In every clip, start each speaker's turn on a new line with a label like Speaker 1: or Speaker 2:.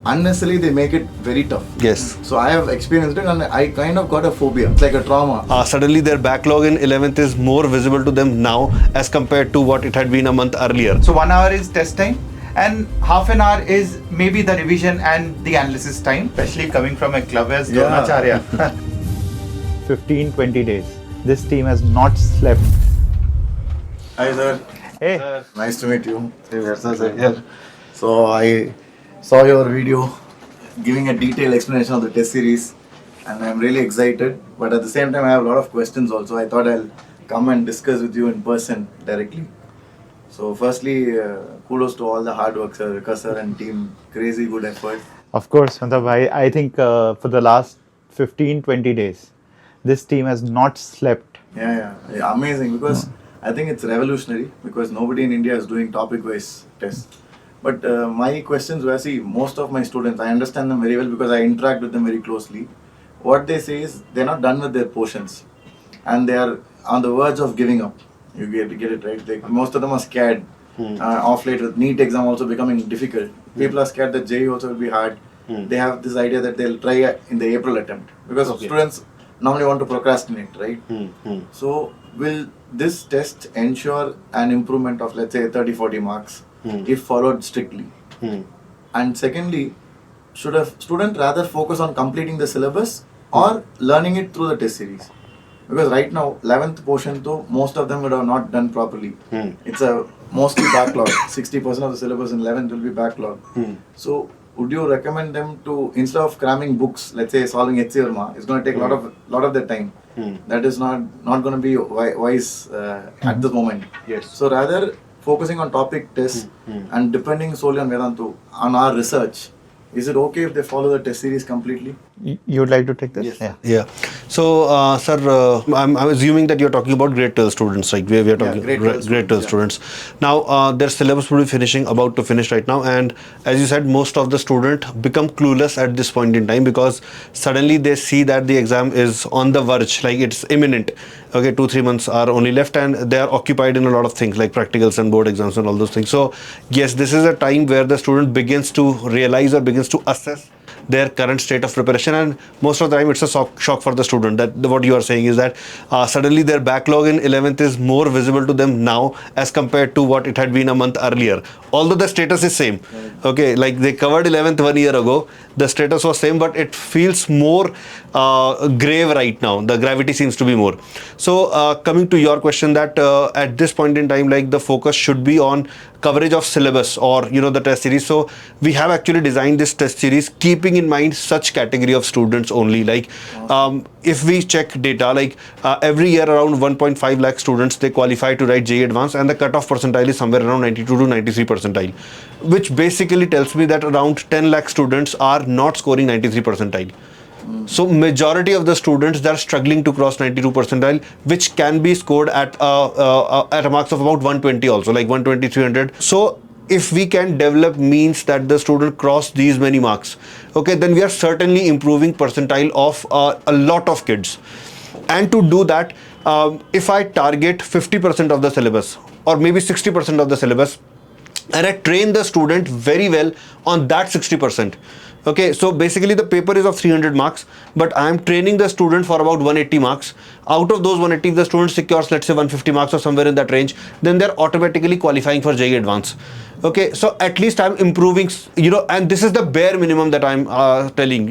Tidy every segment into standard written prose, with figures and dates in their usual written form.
Speaker 1: Unnecessarily, they make it very tough.
Speaker 2: Yes.
Speaker 1: So I have experienced it and I kind of got a phobia. It's like a trauma.
Speaker 2: Suddenly their backlog in 11th is more visible to them now as compared to what it had been a month earlier.
Speaker 3: So 1 hour is test time and half an hour is maybe the revision and the analysis time, especially coming from a club as Dronacharya. 15-20 days. This team has not slept.
Speaker 1: Hi sir.
Speaker 3: Hey.
Speaker 1: Sir. Nice to meet you. Here. So I saw your video giving a detailed explanation of the test series and I'm really excited, but at the same time I have a lot of questions also. I thought I'll come and discuss with you in person directly. So firstly, kudos to all the hard work, sir, Vikas sir and team. Crazy good effort.
Speaker 3: Of course, I think for the last 15-20 days, this team has not slept.
Speaker 1: Yeah, amazing, because I think it's revolutionary because nobody in India is doing topic-wise tests. But my questions were, see, most of my students, I understand them very well because I interact with them very closely. What they say is they're not done with their portions and they are on the verge of giving up. You get it right. Most of them are scared. Off late with NEET exam also becoming difficult. People are scared that JEE also will be hard. They have this idea that they'll try in the April attempt because students normally want to procrastinate, right? So will this test ensure an improvement of, let's say, 30-40 marks if followed strictly? And secondly, should a student rather focus on completing the syllabus or learning it through the test series? Because right now, 11th portion though, most of them would have not done properly. It's a mostly backlog. 60% of the syllabus in 11th will be backlog. So would you recommend them to, instead of cramming books, let's say solving HCRMA, it's going to take a lot of their time. That is not going to be wise at the moment.
Speaker 3: Yes.
Speaker 1: So rather focusing on topic tests and depending solely on Vedantu, on our research, is it okay if they follow the test series completely?
Speaker 3: You would like to take this?
Speaker 1: Yes.
Speaker 2: Yeah. So, sir, I'm assuming that you're talking about grade 12 students, right? We are talking grade 12 students. Now, their syllabus will be about to finish right now. And as you said, most of the students become clueless at this point in time because suddenly they see that the exam is on the verge, like it's imminent. Okay, 2-3 months are only left and they are occupied in a lot of things like practicals and board exams and all those things. So, yes, this is a time where the student begins to realize or begins to assess their current state of preparation, and most of the time it's a shock for the student that what you are saying is that suddenly their backlog in 11th is more visible to them now as compared to what it had been a month earlier, although the status is same. Okay, like they covered 11th 1 year ago, the status was same, but it feels more grave right now. The gravity seems to be more. So coming to your question, that at this point in time, like the focus should be on coverage of syllabus or the test series. So we have actually designed this test series keeping in mind such category of students only. Like if we check data, like every year around 1.5 lakh students, they qualify to write JEE Advanced, and the cutoff percentile is somewhere around 92 to 93 percentile, which basically tells me that around 10 lakh students are not scoring 93 percentile. So majority of the students, they are struggling to cross 92 percentile, which can be scored at a marks of about 120 also, like 120, 300. So if we can develop means that the student cross these many marks, okay, then we are certainly improving percentile of a lot of kids. And to do that, if I target 50% of the syllabus or maybe 60% of the syllabus, and I train the student very well on that 60%. Okay, so basically the paper is of 300 marks, but I am training the student for about 180 marks. Out of those 180, if the student secures, let's say 150 marks or somewhere in that range, then they're automatically qualifying for JEE Advanced. Okay, so at least I'm improving, and this is the bare minimum that I'm telling,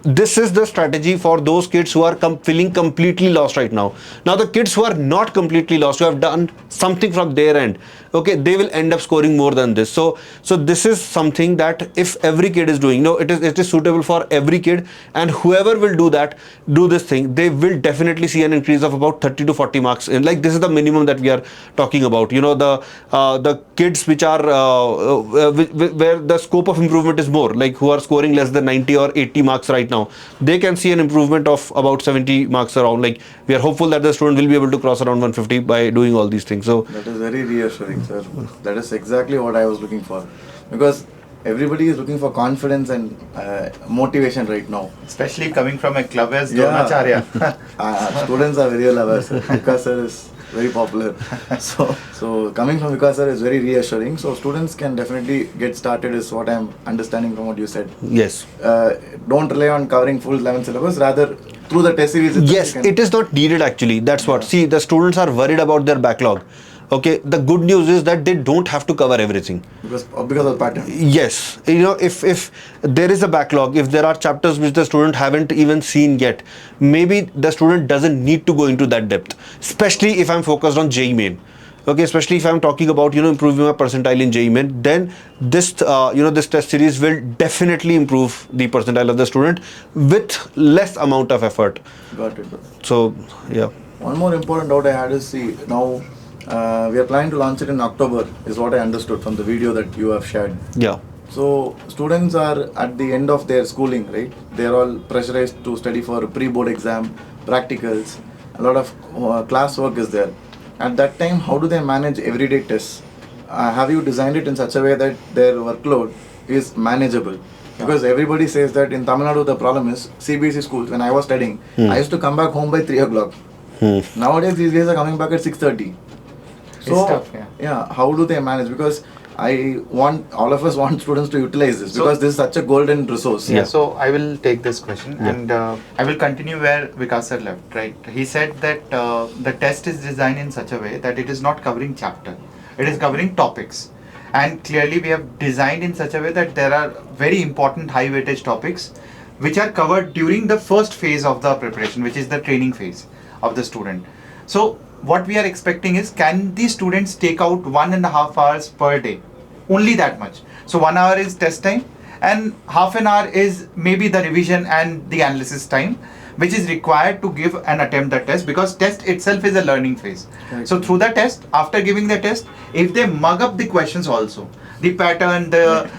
Speaker 2: this is the strategy for those kids who are feeling completely lost right now. Now, the kids who are not completely lost, who have done something from their end, okay, they will end up scoring more than this. So this is something that if every kid is doing, it is suitable for every kid, and whoever will do this thing, they will definitely see an increase of about 30 to 40 marks. Like this is the minimum that we are talking about. The kids which are where the scope of improvement is more, like who are scoring less than 90 or 80 marks right now, they can see an improvement of about 70 marks around. Like we are hopeful that the student will be able to cross around 150 by doing all these things. So
Speaker 1: that is very reassuring, sir. That is exactly what I was looking for, because everybody is looking for confidence and motivation right now,
Speaker 3: especially coming from a club as Dronacharya.
Speaker 1: Students are very well aware, sir. Vikas sir is very popular. So coming from Vikas sir is very reassuring. So students can definitely get started is what I'm understanding from what you said.
Speaker 2: Yes.
Speaker 1: Don't rely on covering full 11 syllabus, rather through the test series itself,
Speaker 2: Yes, it is not needed actually. That's what. See, the students are worried about their backlog. Okay, the good news is that they don't have to cover everything.
Speaker 1: because of the pattern.
Speaker 2: Yes, if there is a backlog, if there are chapters which the student haven't even seen yet, maybe the student doesn't need to go into that depth. Especially if I'm focused on JEE Main. Okay, especially if I'm talking about improving my percentile in JEE Main, then this this test series will definitely improve the percentile of the student with less amount of effort.
Speaker 1: Got it.
Speaker 2: So yeah.
Speaker 1: One more important doubt I had is, see, now we are planning to launch it in October, is what I understood from the video that you have shared.
Speaker 2: Yeah.
Speaker 1: So students are at the end of their schooling, right? They are all pressurized to study for pre-board exam, practicals, a lot of class work is there. At that time, how do they manage everyday tests? Have you designed it in such a way that their workload is manageable? Because everybody says that in Tamil Nadu the problem is CBSE schools. When I was studying, I used to come back home by 3 o'clock. Nowadays these guys are coming back at 6:30. So
Speaker 3: It's tough,
Speaker 1: yeah, how do they manage? Because all of us want students to utilize this, because this is such a golden resource.
Speaker 3: Yeah, so I will take this question and I will continue where Vikas sir left, right? He said that the test is designed in such a way that it is not covering chapter, it is covering topics. And clearly we have designed in such a way that there are very important high weightage topics which are covered during the first phase of the preparation, which is the training phase of the student. So what we are expecting is, can the students take out 1.5 hours per day? Only that much. So 1 hour is test time and half an hour is maybe the revision and the analysis time, which is required to give and attempt the test, because test itself is a learning phase.
Speaker 1: Correct.
Speaker 3: So through the test, after giving the test, if they mug up the questions also, the pattern, the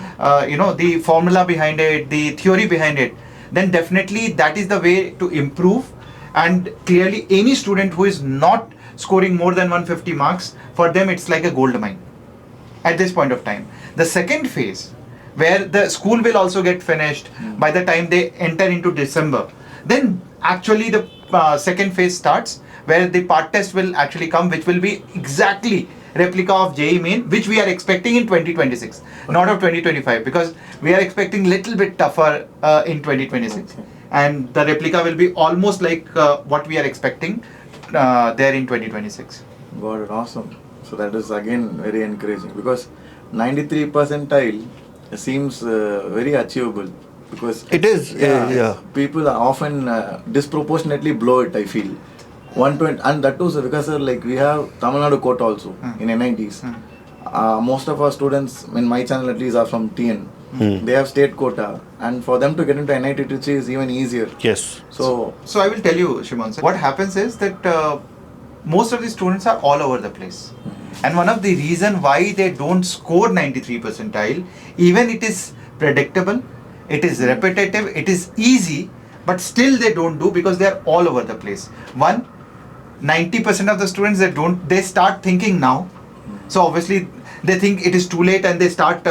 Speaker 3: the formula behind it, the theory behind it, then definitely that is the way to improve. And clearly any student who is not scoring more than 150 marks, for them it's like a gold mine at this point of time. The second phase, where the school will also get finished by the time they enter into December, then actually the second phase starts, where the part test will actually come, which will be exactly replica of JEE Main, which we are expecting in 2026, not of 2025, because we are expecting little bit tougher in 2026.
Speaker 1: Okay.
Speaker 3: And the replica will be almost like what we are expecting there in 2026.
Speaker 1: Got it, awesome. So that is again very encouraging, because 93 percentile seems very achievable, because
Speaker 2: It is. Yeah.
Speaker 1: people are often disproportionately blow it, I feel. 120, and that too, because like we have Tamil Nadu quota also in NITs. Most of our students in my channel at least are from TN. They have state quota, and for them to get into NIT Trichy is even easier.
Speaker 2: Yes.
Speaker 1: So
Speaker 3: So I will tell you, Shimon Sir, what happens is that most of the students are all over the place. And one of the reason why they don't score 93 percentile, even it is predictable, it is repetitive, it is easy, but still they don't do, because they are all over the place. 90% of the students, they start thinking now. So obviously they think it is too late, and they start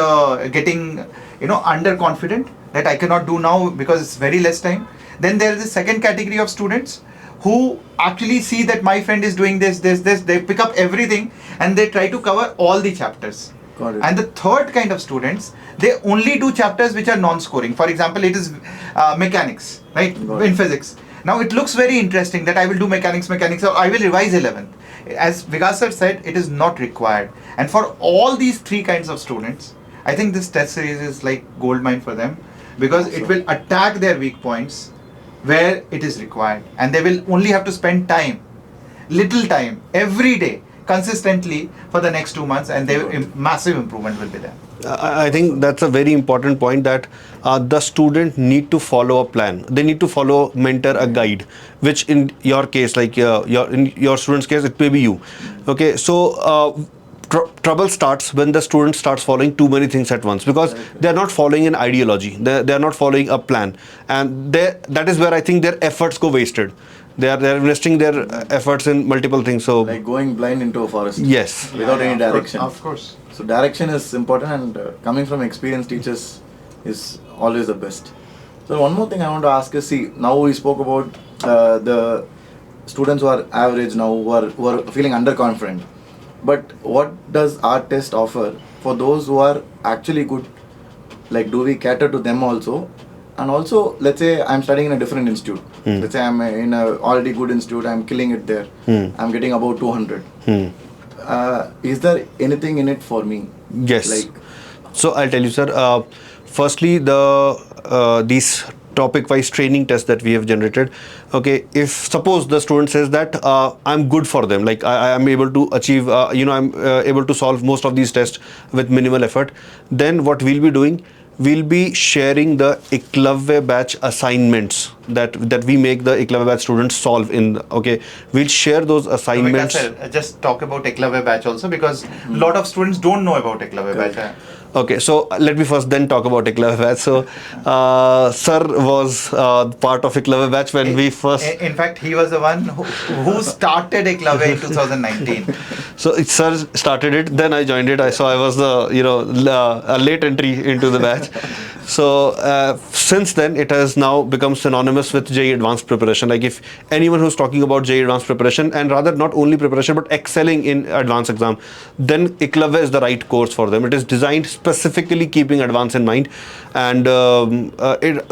Speaker 3: getting underconfident that I cannot do now because it's very less time. Then there is a second category of students who actually see that my friend is doing this, they pick up everything and they try to cover all the chapters.
Speaker 1: got it.
Speaker 3: And the third kind of students, they only do chapters which are non-scoring. For example, it is mechanics, right?
Speaker 1: Got
Speaker 3: In
Speaker 1: it.
Speaker 3: physics. Now it looks very interesting that I will do mechanics, or I will revise 11th. As Vikas sir said, it is not required. And for all these three kinds of students, I think this test series is like gold mine for them, because it will attack their weak points where it is required, and they will only have to spend little time every day consistently for the next 2 months, and massive improvement will be there.
Speaker 2: I think that's a very important point, that the student need to follow a plan. They need to follow, mentor, a guide, which in your case, like in your student's case, it may be you. Okay, so trouble starts when the student starts following too many things at once, because they are not following an ideology. They are not following a plan, and that is where I think their efforts go wasted. They are investing their efforts in multiple things. So
Speaker 1: like going blind into a forest.
Speaker 2: Yes.
Speaker 1: Without any direction.
Speaker 3: Of course.
Speaker 1: So direction is important, and coming from experienced teachers is always the best. So one more thing I want to ask is, see, now we spoke about the students who are average now, who are feeling underconfident. But what does our test offer for those who are actually good? Like, do we cater to them also? And also, let's say I'm studying in a different institute. Let's say I'm in a already good institute, I'm killing it there. I'm getting about 200. Is there anything in it for me?
Speaker 2: Yes.
Speaker 1: Like,
Speaker 2: so I'll tell you, sir. Firstly, these topic-wise training tests that we have generated. Okay, if suppose the student says that I'm good for them, like I am able to achieve, I'm able to solve most of these tests with minimal effort, then what we'll be doing, we'll be sharing the Eklavya batch assignments that we make the Eklavya batch students solve in. Okay, we'll share those assignments.
Speaker 3: Sir, just talk about Eklavya batch also, because a lot of students don't know about Eklavya batch.
Speaker 2: Okay, so let me first then talk about Eklavya batch. So, Sir was part of Eklavya batch when we first.
Speaker 3: In fact, he was the one who started Eklavya in 2019.
Speaker 2: So Sir started it, then I joined it. I was the a late entry into the batch. So since then, it has now become synonymous with JEE Advanced preparation. Like if anyone who's talking about JEE Advanced preparation, and rather not only preparation but excelling in advanced exam, then Eklavya is the right course for them. It is designed specifically keeping advance in mind, and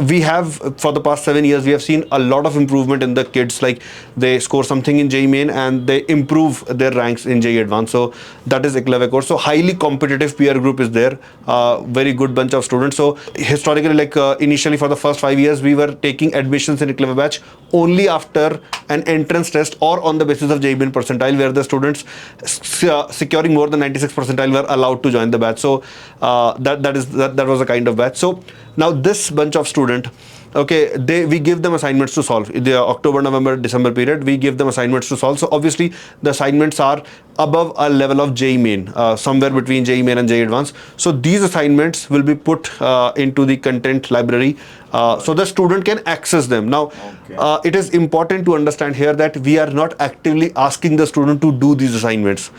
Speaker 2: we have for the past 7 years we have seen a lot of improvement in the kids. Like they score something in JEE Main and they improve their ranks in JEE Advanced. So that is Eklavya course. So highly competitive peer group is there. Very good bunch of students. So historically, like initially for the first 5 years, we were taking admissions in Eklavya batch only after an entrance test or on the basis of JEE Main percentile, where the students securing more than 96 percentile were allowed to join the batch. So that was a kind of batch. So now this bunch of student, okay, we give them assignments to solve. In the October, November, December period, we give them assignments to solve. So obviously the assignments are above a level of JEE Main, somewhere between JEE Main and JEE Advanced. So these assignments will be put into the content library so the student can access them. Now, it is important to understand here that we are not actively asking the student to do these assignments.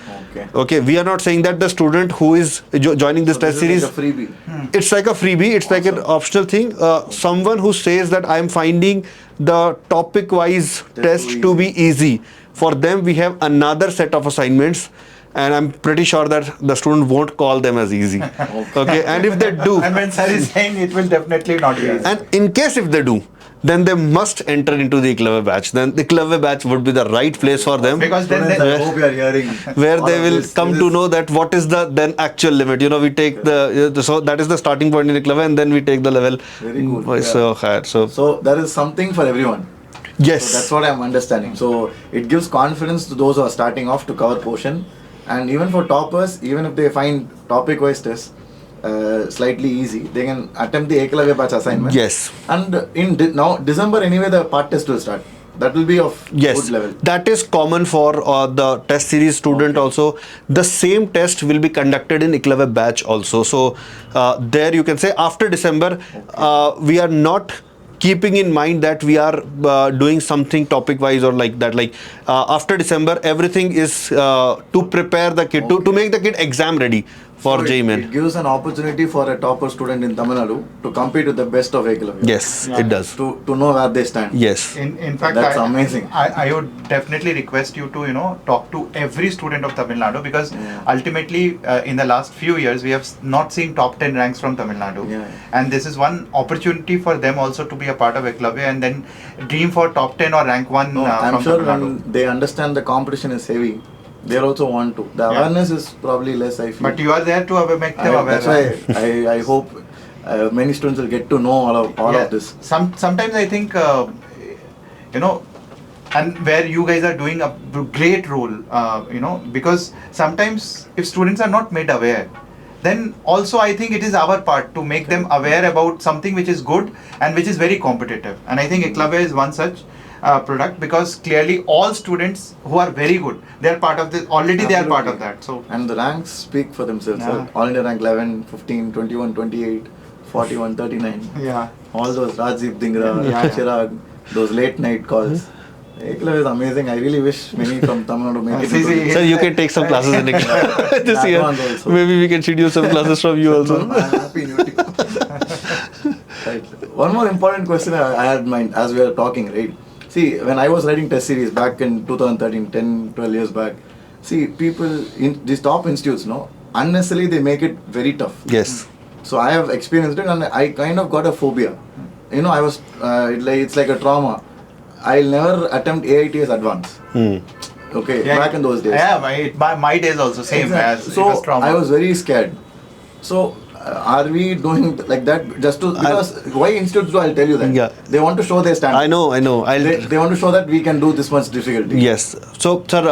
Speaker 2: Okay, we are not saying that the student who is joining this test series,
Speaker 1: like a freebie.
Speaker 2: It's like a freebie, it's like an optional thing. Someone who says that I am finding the topic wise test to be easy, for them we have another set of assignments, and I'm pretty sure that the student won't call them as easy. Okay, and if they do,
Speaker 3: And when sir is saying, it will definitely not be easy.
Speaker 2: and in case if they do, then they must enter into the Eklavya batch. Then the Eklavya batch would be the right place for them,
Speaker 3: Because then
Speaker 1: Students, I hope you are hearing
Speaker 2: where
Speaker 1: all
Speaker 2: they
Speaker 1: of
Speaker 2: will
Speaker 1: this.
Speaker 2: come
Speaker 1: This
Speaker 2: to
Speaker 1: is-
Speaker 2: know that what is the then actual limit. We take so that is the starting point in Eklavya, and then we take the level.
Speaker 1: Very cool,
Speaker 2: So higher. So
Speaker 1: So there is something for everyone.
Speaker 2: yes.
Speaker 1: So that's what I'm understanding. So it gives confidence to those who are starting off to cover portion, and even for toppers, even if they find topic-wise tests slightly easy, they can attempt the Eklavya batch assignment.
Speaker 2: Yes.
Speaker 1: And in now December anyway, the part test will start. That will be of
Speaker 2: Yes,
Speaker 1: good level.
Speaker 2: that is common for the test series student also. The same test will be conducted in Eklavya batch also. So there you can say after December, we are not keeping in mind that we are doing something topic wise or like that. Like after December, everything is to prepare the kid, to make the kid exam ready for
Speaker 1: So
Speaker 2: JEE
Speaker 1: it
Speaker 2: Main.
Speaker 1: gives an opportunity for a topper student in Tamil Nadu to compete with the best of Eklavya.
Speaker 2: Yes, it does.
Speaker 1: To know where they stand.
Speaker 2: Yes.
Speaker 3: In fact,
Speaker 1: That's amazing.
Speaker 3: I would definitely request you to talk to every student of Tamil Nadu, because ultimately in the last few years we have not seen top 10 ranks from Tamil Nadu, and this is one opportunity for them also to be a part of Eklavya and then dream for top 10 or rank 1
Speaker 1: No, I'm
Speaker 3: from
Speaker 1: sure
Speaker 3: Tamil
Speaker 1: when
Speaker 3: Nadu.
Speaker 1: they understand the competition is heavy, they also want to. The awareness is probably less, I feel.
Speaker 3: But you are there to make them aware.
Speaker 1: That's why I hope many students will get to know all of this.
Speaker 3: Sometimes I think and where you guys are doing a great role, because sometimes if students are not made aware, then also I think it is our part to make them aware about something which is good and which is very competitive. And I think Eklavya is one such product, because clearly all students who are very good, they are part of this already. They are part of that. So
Speaker 1: And the ranks speak for themselves.
Speaker 3: Yeah.
Speaker 1: All India rank 11, 15, 21, 28, 41, 39.
Speaker 3: yeah.
Speaker 1: All those Rajdeep Dhingra,
Speaker 3: Yeah.
Speaker 1: Chirag, those late night calls. Eklavya is amazing. I really wish many from Tamil Nadu make it.
Speaker 3: See,
Speaker 1: into
Speaker 3: see,
Speaker 1: this.
Speaker 2: Sir, you can take some classes in Eklavya this
Speaker 1: That
Speaker 2: year.
Speaker 1: one also.
Speaker 2: Maybe we can schedule some classes from you also.
Speaker 1: I'm happy in UT. Right. One more important question I had in mind as we are talking, right? See, when I was writing test series back in 2013, 10, 12 years back, see, people in these top institutes, no, unnecessarily they make it very tough.
Speaker 2: Yes.
Speaker 1: So I have experienced it, and I kind of got a phobia. You know, I was, it's like a trauma. I'll never attempt AITS advanced. Okay, back in those days.
Speaker 3: Yeah, my days also same
Speaker 1: Exactly.
Speaker 3: as
Speaker 1: So
Speaker 3: it was trauma.
Speaker 1: I was very scared. So are we doing like that just to, because why institutes do, I'll tell you that.
Speaker 2: Yeah.
Speaker 1: They want to show their standard.
Speaker 2: I know.
Speaker 1: They want to show that we can do this much difficulty.
Speaker 2: Yes. So, sir,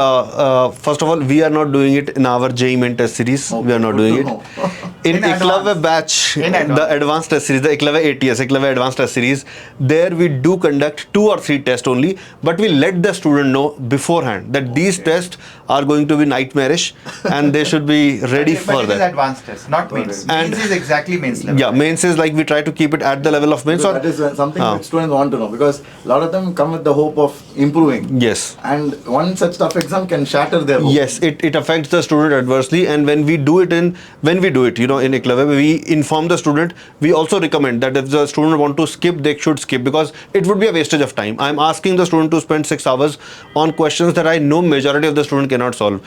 Speaker 2: first of all, we are not doing it in our JEE Main test series.
Speaker 1: Okay,
Speaker 2: We are not
Speaker 1: good
Speaker 2: doing
Speaker 1: to
Speaker 2: it.
Speaker 1: know.
Speaker 2: In
Speaker 3: In
Speaker 2: Eklavya
Speaker 3: advance.
Speaker 2: batch,
Speaker 3: In
Speaker 2: the
Speaker 3: advance.
Speaker 2: advanced test series, the Eklavya ATS, Eklavya Advanced Test Series, there we do conduct 2 or 3 tests only, but we let the student know beforehand that these tests are going to be nightmarish and they should be ready
Speaker 3: But
Speaker 2: for
Speaker 3: it is
Speaker 2: that.
Speaker 3: advanced test, not mains.
Speaker 2: And-
Speaker 3: Mains is exactly mains level.
Speaker 2: Yeah, mains is like we try to keep it at the level of mains.
Speaker 1: So
Speaker 2: Or,
Speaker 1: that is something that students want to know, because a lot of them come with the hope of improving.
Speaker 2: yes.
Speaker 1: And one such tough exam can shatter their hope.
Speaker 2: Yes, it affects the student adversely, and when we do it, you know, in Eklavya, we inform the student. We also recommend that if the student want to skip, they should skip, because it would be a wastage of time. I'm asking the student to spend 6 hours on questions that I know majority of the student cannot solve.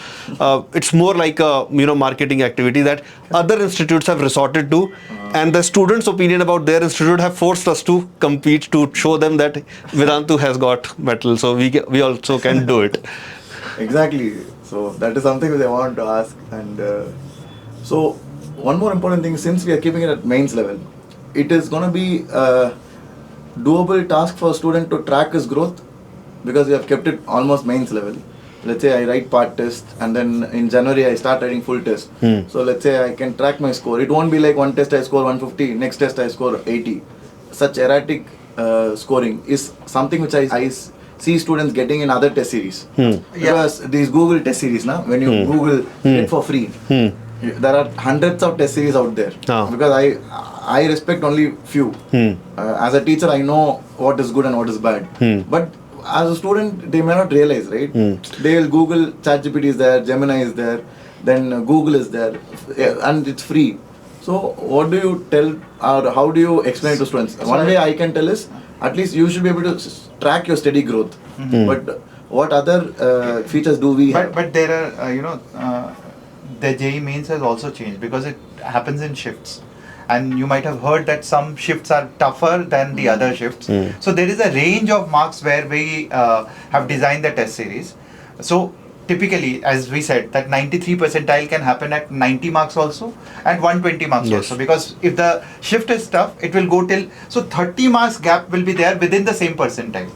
Speaker 2: It's more like a, you know, marketing activity that other institutes have resorted to, and the students' opinion about their institute have forced us to compete to show them that Vedantu has got metal, so we also can do it.
Speaker 1: Exactly. So that is something they want to ask. And so one more important thing, since we are keeping it at mains level, it is going to be a doable task for a student to track his growth, because we have kept it almost mains level. Let's say I write part test, and then in January I start writing full test. So let's say I can track my score. It won't be like one test I score 150, next test I score 80. Such erratic scoring is something which I see students getting in other test series. Because these Google test series, now when you Google it for free, there are hundreds of test series out there. Because I respect only few. As a teacher, I know what is good and what is bad. But as a student, they may not realize, right? They will Google, ChatGPT is there, Gemini is there, then Google is there, and it's free. So what do you tell, or how do you explain to students? One way I can tell is, at least you should be able to track your steady growth. But what other features do we have?
Speaker 3: But there are, the JEE Mains has also changed, because it happens in shifts. And you might have heard that some shifts are tougher than the other shifts. So there is a range of marks where we have designed the test series. So typically, as we said, that 93 percentile can happen at 90 marks also and 120 marks
Speaker 2: Yes.
Speaker 3: also. Because if the shift is tough, it will go till, so 30 marks gap will be there within the same percentile.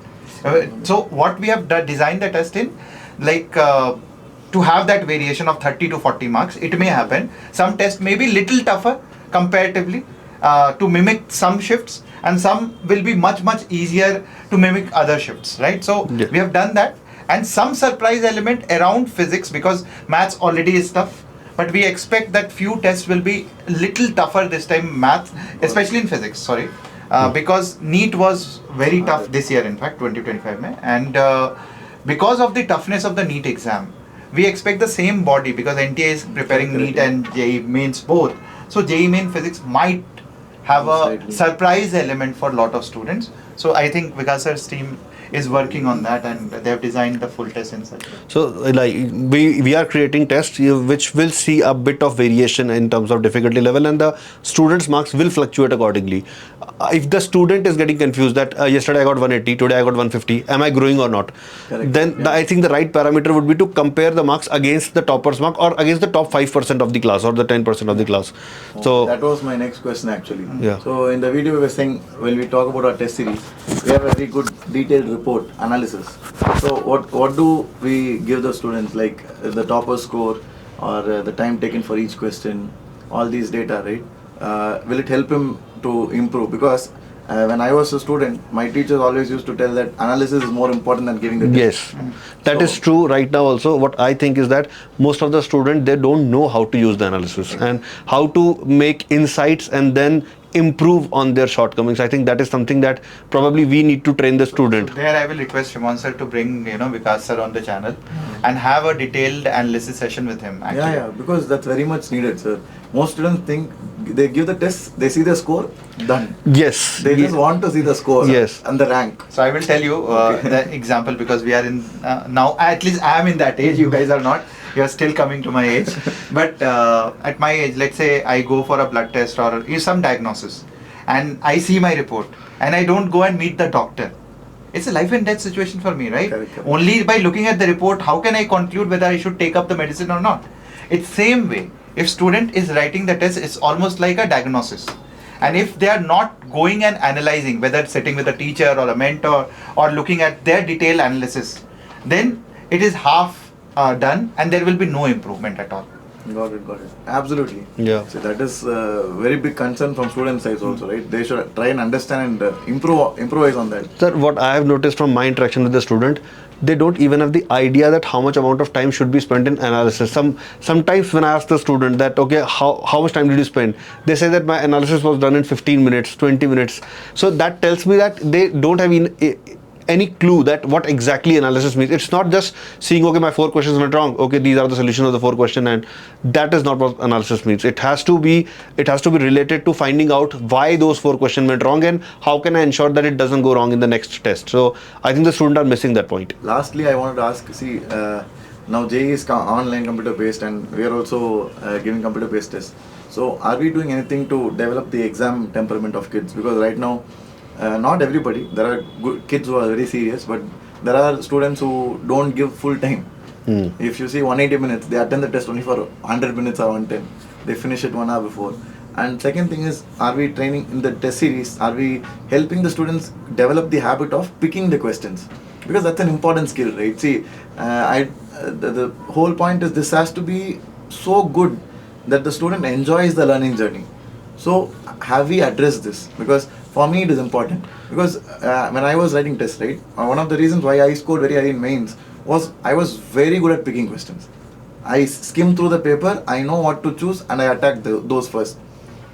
Speaker 3: So what we have designed the test in, like to have that variation of 30 to 40 marks, it may happen. Some tests may be little tougher comparatively to mimic some shifts, and some will be much easier to mimic other shifts, right? So
Speaker 2: Yeah.
Speaker 3: we have done that, and some surprise element around physics, because maths already is tough, but we expect that few tests will be little tougher this time, math, especially in physics, sorry, because NEET was very tough this year, in fact 2025 May, and because of the toughness of the NEET exam, we expect the same body, because NTA is preparing NEET and JEE Mains both. So JEE Main physics might have a
Speaker 1: Slightly.
Speaker 3: surprise element for a lot of students. So I think Vikas sir's team is working on that, and they have designed the full test in such a way.
Speaker 2: So, like, we are creating tests which will see a bit of variation in terms of difficulty level, and the students' marks will fluctuate accordingly. If the student is getting confused that yesterday I got 180, today I got 150, am I growing or not?
Speaker 1: Correct.
Speaker 2: Then I think the right parameter would be to compare the marks against the topper's mark or against the top 5% of the class or the 10% of the class. So
Speaker 1: that was my next question actually.
Speaker 2: Yeah.
Speaker 1: So in the video we were saying, when we talk about our test series, we have a very good detailed report analysis. So what do we give the students, like the topper score or the time taken for each question, all these data, right? Will it help him to improve? Because when I was a student, my teachers always used to tell that analysis is more important than giving the test.
Speaker 2: yes, that is true right now also. What I think is that most of the students, they don't know how to use the analysis and how to make insights and then improve on their shortcomings. I think that is something that probably we need to train the student.
Speaker 3: So there I will request Shimon Sir to bring, Vikas Sir on the channel and have a detailed analysis session with him. Actually.
Speaker 1: Yeah, because that's very much needed, sir. Most students think they give the test, they see the score, done.
Speaker 2: Yes.
Speaker 1: They just want to see the score and the rank.
Speaker 3: So I will tell you the example, because we are in now, at least I am in that age, you guys are not. You are still coming to my age. But at my age, let's say I go for a blood test or some diagnosis and I see my report and I don't go and meet the doctor. It's a life and death situation for me, right?
Speaker 1: Correct.
Speaker 3: Only by looking at the report, how can I conclude whether I should take up the medicine or not? It's same way. If student is writing the test, it's almost like a diagnosis. And if they are not going and analyzing, whether sitting with a teacher or a mentor or looking at their detailed analysis, then it is half done and there will be no improvement at all.
Speaker 1: Got it. Absolutely.
Speaker 2: Yeah.
Speaker 1: So that is a very big concern from student sides also, right? They should try and understand and improvise on that.
Speaker 2: Sir, what I have noticed from my interaction with the student, they don't even have the idea that how much amount of time should be spent in analysis. Sometimes when I ask the student that, okay, how much time did you spend? They say that my analysis was done in 15 minutes, 20 minutes. So that tells me that they don't have any clue that what exactly analysis means. It's not just seeing, okay, my 4 questions went wrong, okay, these are the solutions of the 4 questions, and that is not what analysis means. It has to be related to finding out why those 4 questions went wrong and how can I ensure that it doesn't go wrong in the next test. So I think the students are missing that point.
Speaker 1: Lastly, I wanted to ask, now JEE is online computer based and we are also giving computer based tests. So are we doing anything to develop the exam temperament of kids? Because right now, not everybody, there are good kids who are very serious, but there are students who don't give full time. If you see 180 minutes, they attend the test only for 100 minutes or 110. They finish it 1 hour before. And second thing is, are we training in the test series? Are we helping the students develop the habit of picking the questions? Because that's an important skill, right? See, the whole point is this has to be so good that the student enjoys the learning journey. So have we addressed this? Because for me it is important. Because when I was writing tests, right, one of the reasons why I scored very high in mains was I was very good at picking questions. I skim through the paper, I know what to choose and I attack those first.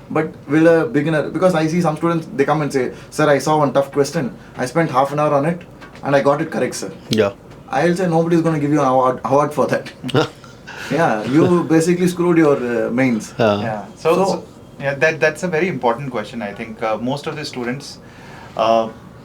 Speaker 1: But will a beginner, because I see some students, they come and say, sir, I saw one tough question, I spent half an hour on it and I got it correct, sir.
Speaker 2: Yeah.
Speaker 1: I'll say nobody is going to give you an award for that. Yeah, you basically screwed your mains.
Speaker 3: Yeah. So yeah, that's a very important question. I think most of the students,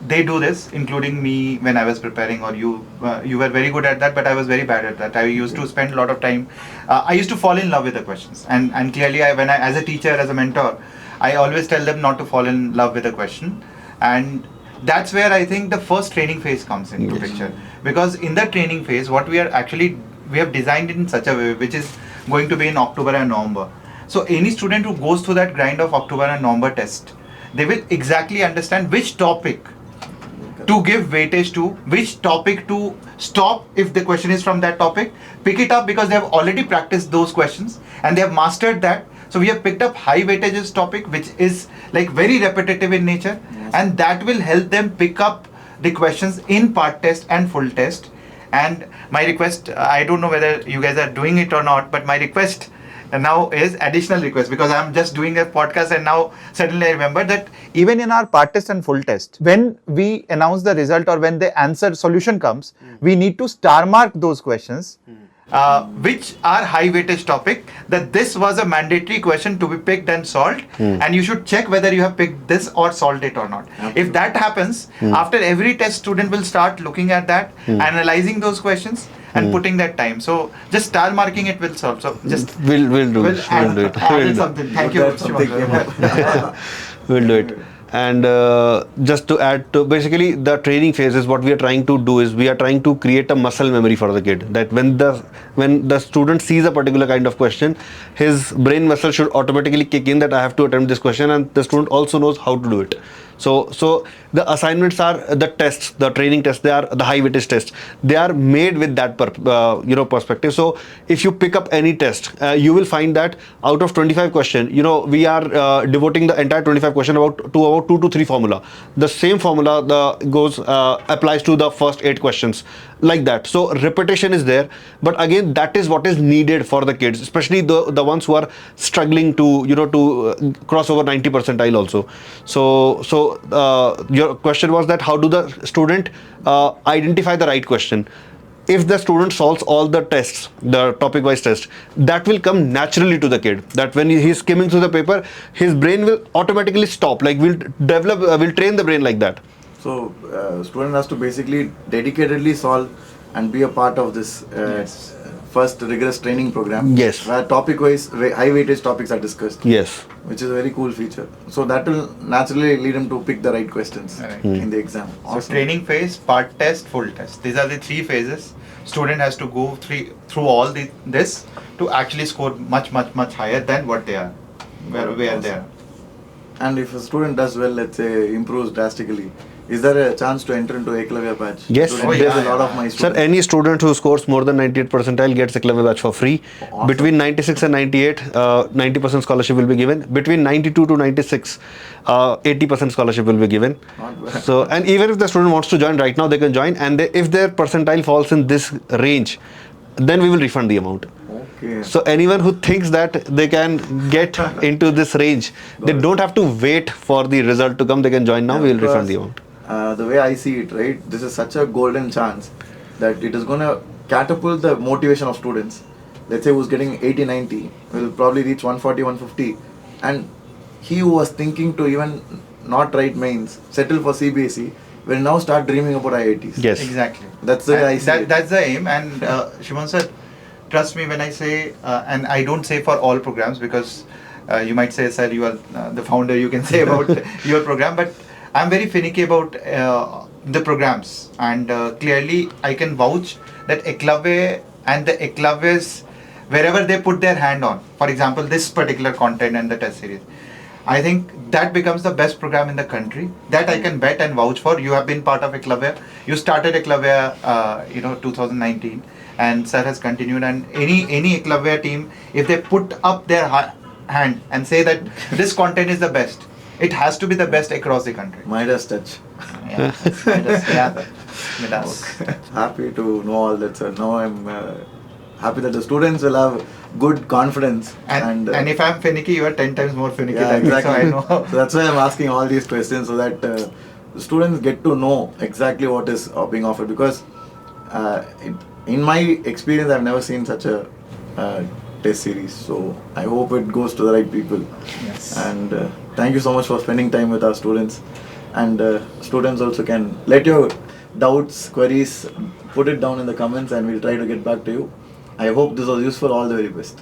Speaker 3: they do this, including me when I was preparing, or you were very good at that, but I was very bad at that. I used to spend a lot of time. I used to fall in love with the questions, and clearly, when I, as a teacher, as a mentor, I always tell them not to fall in love with a question, and that's where I think the first training phase comes into picture. Because in the training phase, what we have designed it in such a way, which is going to be in October and November. So any student who goes through that grind of October and November test, they will exactly understand which topic to give weightage to, which topic to stop if the question is from that topic, pick it up because they have already practiced those questions and they have mastered that. So we have picked up high weightages topic, which is like very repetitive in nature, and that will help them pick up the questions in part test and full test. And my request, I don't know whether you guys are doing it or not, but my request now is additional request, because I'm just doing a podcast and now suddenly I remember that even in our part test and full test, when we announce the result or when the answer solution comes, we need to star mark those questions which are high weightage topic, that this was a mandatory question to be picked and solved, and you should check whether you have picked this or solved it or not. If that happens, after every test, student will start looking at that, analyzing those questions and putting that time. So just star marking it will solve. So just
Speaker 2: we'll do it.
Speaker 3: Something. Thank you.
Speaker 2: We'll do it. And just to add to, basically the training phase is what we are trying to do is we are trying to create a muscle memory for the kid, that when the student sees a particular kind of question, his brain muscle should automatically kick in that I have to attempt this question, and the student also knows how to do it. So the assignments are the tests, the training tests. They are the high weightage tests. They are made with that perspective. So if you pick up any test, you will find that out of 25 question, we are devoting the entire 25 question about 2 to 3 formula. The same formula goes applies to the first 8 questions, like that. So repetition is there, but again, that is what is needed for the kids, especially the ones who are struggling to cross over 90 percentile also. So your question was that how do the student identify the right question? If the student solves all the tests, the topic wise test, that will come naturally to the kid, that when he's skimming through the paper, his brain will automatically stop, like we'll train the brain like that.
Speaker 1: So student has to basically dedicatedly solve and be a part of this first rigorous training program.
Speaker 2: Yes.
Speaker 1: Where topic wise high weightage topics are discussed.
Speaker 2: Yes.
Speaker 1: Which is a very cool feature. So that will naturally lead him to pick the right questions in the exam.
Speaker 3: So training phase, part test, full test. These are the 3 phases. Student has to go through all this to actually score much higher than what they are, where they are.
Speaker 1: And if a student does well, let's say improves drastically, is there a chance to enter into Eklavya batch?
Speaker 2: Yes.
Speaker 1: There's a lot of my students.
Speaker 2: Sir, any student who scores more than 98 percentile gets Eklavya batch for free.
Speaker 1: Awesome.
Speaker 2: Between 96 and 98, 90% scholarship will be given. Between 92 to 96, 80% scholarship will be given.
Speaker 1: Not bad.
Speaker 2: So, and even if the student wants to join right now, they can join. And if their percentile falls in this range, then we will refund the amount.
Speaker 1: Okay.
Speaker 2: So anyone who thinks that they can get into this range, they don't have to wait for the result to come. They can join now. We will refund the amount.
Speaker 1: The way I see it, right, this is such a golden chance that it is going to catapult the motivation of students. Let's say who's getting 80, 90 will probably reach 140, 150, and he who was thinking to even not write mains, settle for CBSE, will now start dreaming about IITs.
Speaker 2: Yes.
Speaker 3: Exactly.
Speaker 1: That's the way I see it.
Speaker 3: That's the aim. And Shimon Sir, trust me when I say, and I don't say for all programs, because you might say, sir, you are the founder, you can say about your program, but I'm very finicky about the programs, and clearly I can vouch that Eklavya and the Eklavyas, wherever they put their hand on, for example, this particular content and the test series, I think that becomes the best program in the country. That I can bet and vouch for. You have been part of Eklavya. You started Eklavya, 2019, and sir has continued. And any Eklavya team, if they put up their hand and say that this content is the best, it has to be the best across the country.
Speaker 1: Midas touch.
Speaker 3: Yeah, Midas.
Speaker 1: Happy to know all that, sir. Now I'm happy that the students will have good confidence.
Speaker 3: And if I'm finicky, you are 10 times more finicky
Speaker 1: Yeah,
Speaker 3: than me,
Speaker 1: exactly.
Speaker 3: so I know.
Speaker 1: So that's why I'm asking all these questions, so that the students get to know exactly what is being offered. Because in my experience, I've never seen such a test series. So I hope it goes to the right people.
Speaker 3: Yes.
Speaker 1: And thank you so much for spending time with our students. And students also can let your doubts, queries, put it down in the comments, and we'll try to get back to you. I hope this was useful. All the very best.